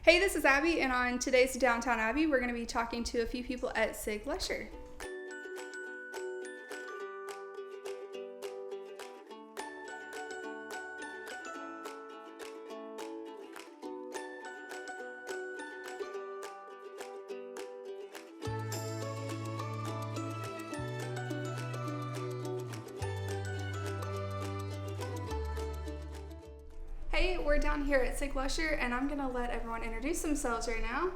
Hey, this is Abby, and on today's Downtown Abby, we're going to be talking to a few people at Sig Luscher. Hey, we're down here at Sig Luscher, and I'm going to let everyone introduce themselves right now.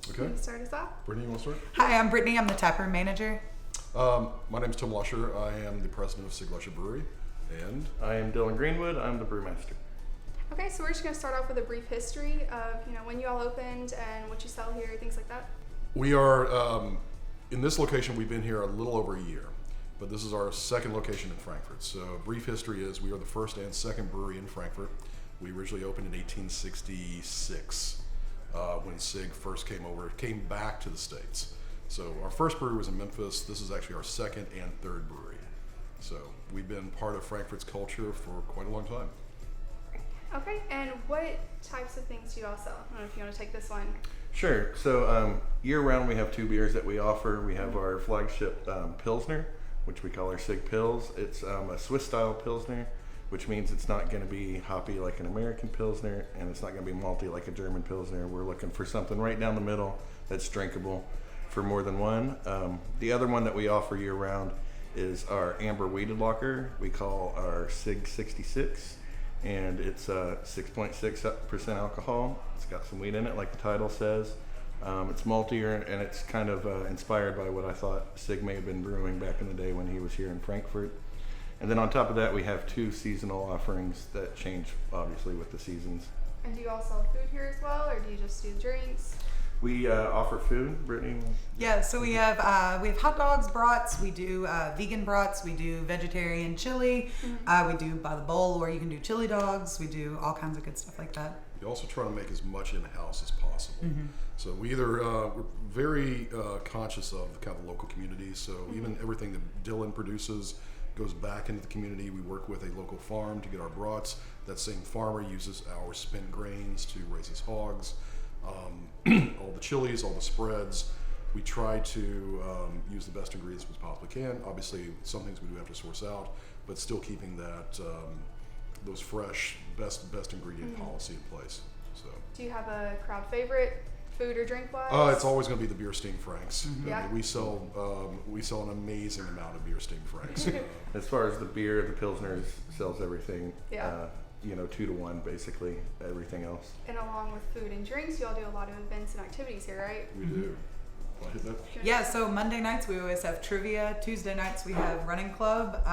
Okay. Can you start us off? Brittany, you want to start? Hi, I'm Brittany. I'm the taproom manager. My name is Tim Luscher. I am the president of Sig Luscher Brewery. And I am Dylan Greenwood. I'm the brewmaster. Okay, so we're just going to start off with a brief history of, when you all opened and what you sell here, things like that. we are, in this location, we've been here a little over a year, but this is our second location in Frankfurt. So brief history is we are the first and second brewery in Frankfurt. We originally opened in 1866 when Sig first came back to the States. So our first brewery was in Memphis. This is actually our second and third brewery. So we've been part of Frankfurt's culture for quite a long time. Okay, and what types of things do you all sell? I don't know if you want to take this one. Sure. So year-round, we have two beers that we offer. We have our flagship Pilsner, which we call our Sig Pils. It's a Swiss-style Pilsner, which means it's not going to be hoppy like an American Pilsner, and it's not going to be malty like a German Pilsner. We're looking for something right down the middle that's drinkable for more than one. The other one that we offer year-round is our Amber Wheated Lager. We call our Sig 66, and it's 6.6% alcohol. It's got some wheat in it, like the title says. It's maltier, and it's kind of inspired by what I thought Sig may have been brewing back in the day when he was here in Frankfurt. And then on top of that, we have two seasonal offerings that change, obviously, with the seasons. And do you all sell food here as well, or do you just do drinks? We offer food, Brittany. Yeah, so we have hot dogs, brats. We do vegan brats. We do vegetarian chili. We do by the bowl, where you can do chili dogs. We do all kinds of good stuff like that. We also try to make as much in-house as possible. So we either, we're very conscious of kind of the local community. So even everything that Dylan produces goes back into the community. We work with a local farm to get our brats. That same farmer uses our spent grains to raise his hogs. All the chilies, all the spreads. We try to use the best ingredients we possibly can. Obviously, some things we do have to source out, but still keeping that those fresh, best ingredient policy in place. So. Do you have a crowd favorite, food or drink wise? It's always going to be the beer steam Franks. Yeah. I mean, we sell an amazing amount of beer steam Franks. As far as the beer, the Pilsner sells everything. Yeah. 2-to-1, basically, everything else. And along with food and drinks, you all do a lot of events and activities here, right? We do. Want to hit that? Yeah, so Monday nights we always have trivia. Tuesday nights we have running club.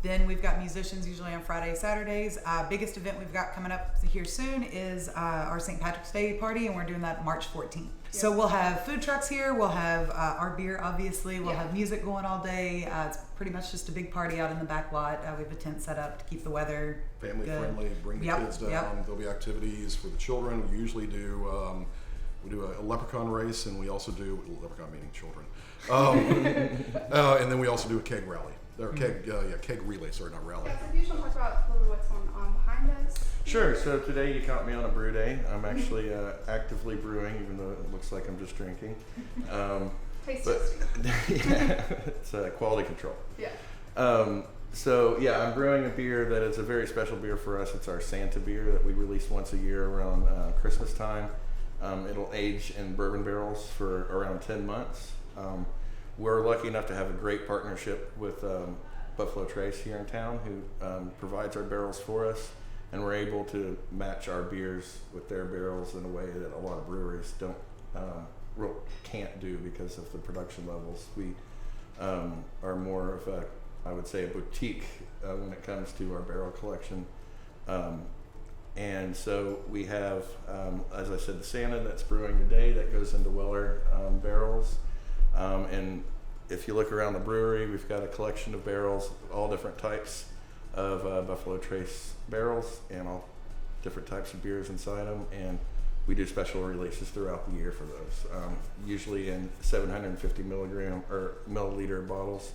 Then we've got musicians usually on Fridays, Saturdays. Biggest event we've got coming up here soon is our St. Patrick's Day party, and we're doing that March 14th. So we'll have food trucks here. We'll have our beer, obviously. We'll have music going all day. It's pretty much just a big party out in the back lot. We have a tent set up to keep the weather Family good. friendly. Bring the kids down. There'll be activities for the children. We usually do a leprechaun race, and we also do leprechaun meaning children. And then we also do a keg rally. Or keg relay. Sorry, not rally. Yeah, so if you just want to talk about a little bit what's going on behind us. Sure. So today you caught me on a brew day. I'm actually actively brewing, even though it looks like I'm just drinking. Taste But yeah, it's quality control. Yeah. I'm brewing a beer that is a very special beer for us. It's our Santa beer that we release once a year around Christmas time. It'll age in bourbon barrels for around 10 months. We're lucky enough to have a great partnership with Buffalo Trace here in town, who provides our barrels for us, and we're able to match our beers with their barrels in a way that a lot of breweries can't do because of the production levels. We are more of a boutique when it comes to our barrel collection. And so we have, as I said, the Santa that's brewing today that goes into Weller barrels. And if you look around the brewery, we've got a collection of barrels, all different types of Buffalo Trace barrels, and all different types of beers inside them. And we do special releases throughout the year for those, usually in 750 milliliter bottles.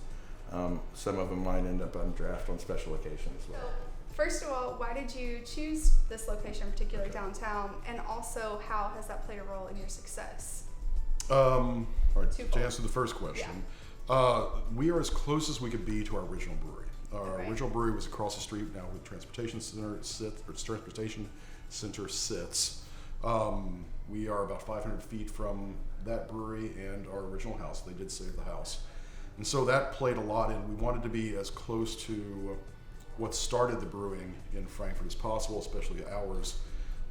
Some of them might end up on draft on special occasions as well. First of all, why did you choose this location in particular downtown? And also, how has that played a role in your success? All right, to Twofold. answer the first question, we are as close as we could be to our original brewery. Our Okay. original brewery was across the street now where the transportation center sits. We are about 500 feet from that brewery and our original house. They did save the house. And so that played a lot in. We wanted to be as close to what started the brewing in Frankfurt as possible, especially ours.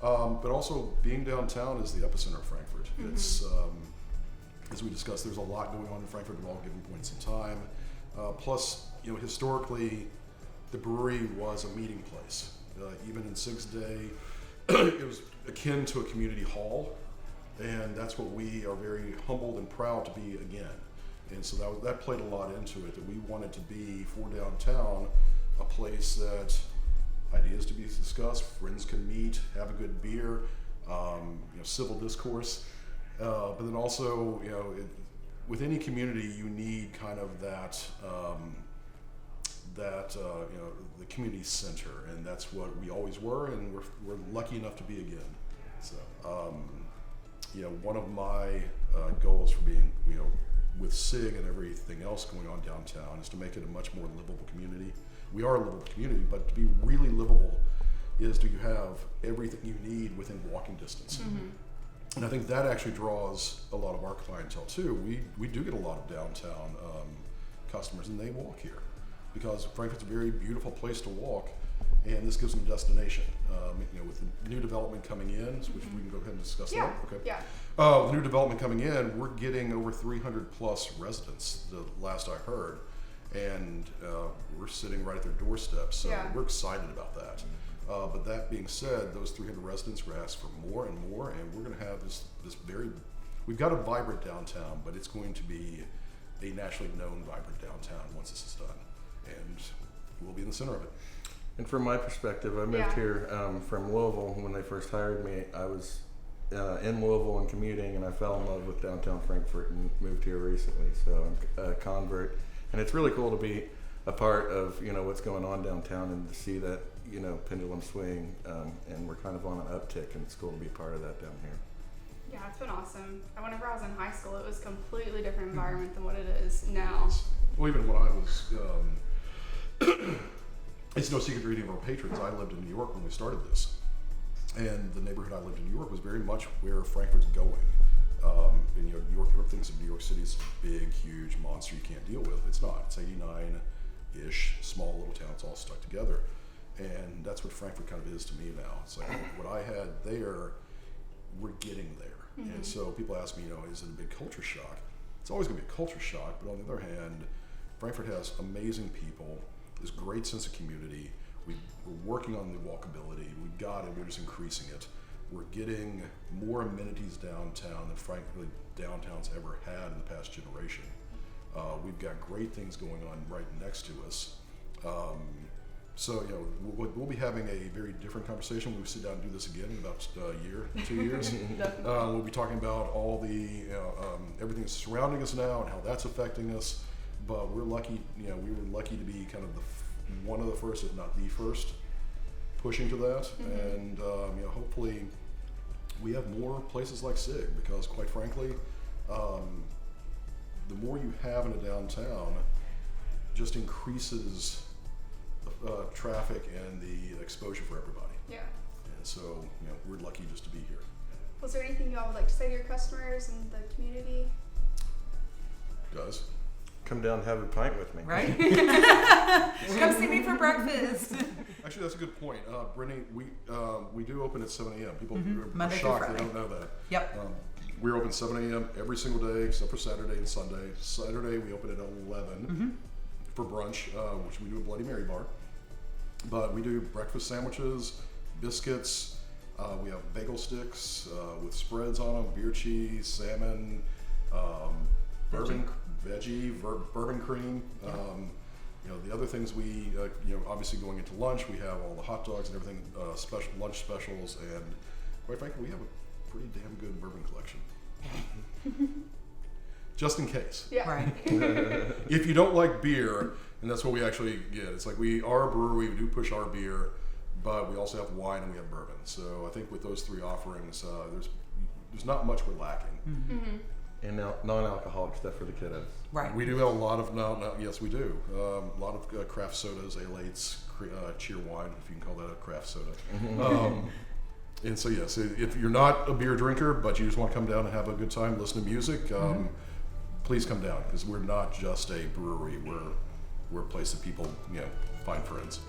But also being downtown is the epicenter of Frankfurt. It's, as we discussed, there's a lot going on in Frankfurt at all given points in time. Plus, historically, the brewery was a meeting place. Even in Sig's day, it was akin to a community hall, and that's what we are very humbled and proud to be again. And so that played a lot into it, that we wanted to be, for downtown, a place that ideas to be discussed, friends can meet, have a good beer, civil discourse, but then also, with any community, you need kind of that, the community center, and that's what we always were, and we're lucky enough to be again. So, one of my goals for being, with SIG and everything else going on downtown is to make it a much more livable community. We are a livable community, but to be really livable is do you have everything you need within walking distance. And I think that actually draws a lot of our clientele too. We do get a lot of downtown customers, and they walk here because Frankfurt's a very beautiful place to walk, and this gives them a destination. With the new development coming in, which we can go ahead and discuss Yeah. that. Okay. Yeah. The new development coming in, we're getting over 300 plus residents, the last I heard, and we're sitting right at their doorstep, so Yeah. we're excited about that. But that being said, those 300 residents were asked for more and more, and we're going to have this we've got a vibrant downtown, but it's going to be a nationally known vibrant downtown once this is done, and we'll be in the center of it. And from my perspective, I moved Yeah. here from Louisville. When they first hired me, I was in Louisville and commuting, and I fell in love with downtown Frankfurt and moved here recently. So I'm a convert, and it's really cool to be a part of what's going on downtown and to see that pendulum swing, and we're kind of on an uptick, and it's cool to be part of that down here. Yeah, it's been awesome. Whenever I was in high school, it was a completely different environment than what it is now. Well, even when I was, it's no secret to any of our patrons, I lived in New York when we started this. And the neighborhood I lived in New York was very much where Frankfurt's going. New York, everyone thinks of New York City as a big, huge monster you can't deal with. It's not. It's 89-ish, small little towns all stuck together. And that's what Frankfurt kind of is to me now. It's like what I had there, we're getting there. And so people ask me, is it a big culture shock? It's always going to be a culture shock, but on the other hand, Frankfurt has amazing people, this great sense of community. We're working on the walkability. We got it. We're just increasing it. We're getting more amenities downtown than frankly downtown's ever had in the past generation. We've got great things going on right next to us. So we'll be having a very different conversation when we sit down and do this again in about a year, 2 years. We'll be talking about all the everything that's surrounding us now and how that's affecting us. But we're lucky. We were lucky to be kind of one of the first, if not the first, pushing to that. And hopefully we have more places like SIG, because quite frankly, the more you have in a downtown just increases traffic and the exposure for everybody. Yeah. And so, we're lucky just to be here. Was there anything you all would like to say to your customers and the community? Guys? Come down and have a pint with me. Right? Come see me for breakfast. Actually, that's a good point. Brittany, we do open at 7 a.m. People are Monday through shocked they Friday. don't know that. Yep. We're open 7 a.m. every single day except for Saturday and Sunday. Saturday we open at 11 for brunch, which we do a Bloody Mary bar. But we do breakfast sandwiches, biscuits. We have bagel sticks with spreads on them, beer cheese, salmon, bourbon cream. The other things we, obviously going into lunch, we have all the hot dogs and everything, special lunch specials, and quite frankly, we have a pretty damn good bourbon collection. just in case. Yeah. Right. If you don't like beer, and that's what we actually get. It's like we are a brewery, we do push our beer, but we also have wine and we have bourbon. So I think with those three offerings, there's not much we're lacking. Mm-hmm. And non-alcoholic stuff for the kiddos. Right. We do have a lot of yes, we do a lot of craft sodas, ale-8s, cheer wine, if you can call that a craft soda. And so yes, if you're not a beer drinker but you just want to come down and have a good time, listen to music, please come down, because we're not just a brewery. We're a place that people find friends.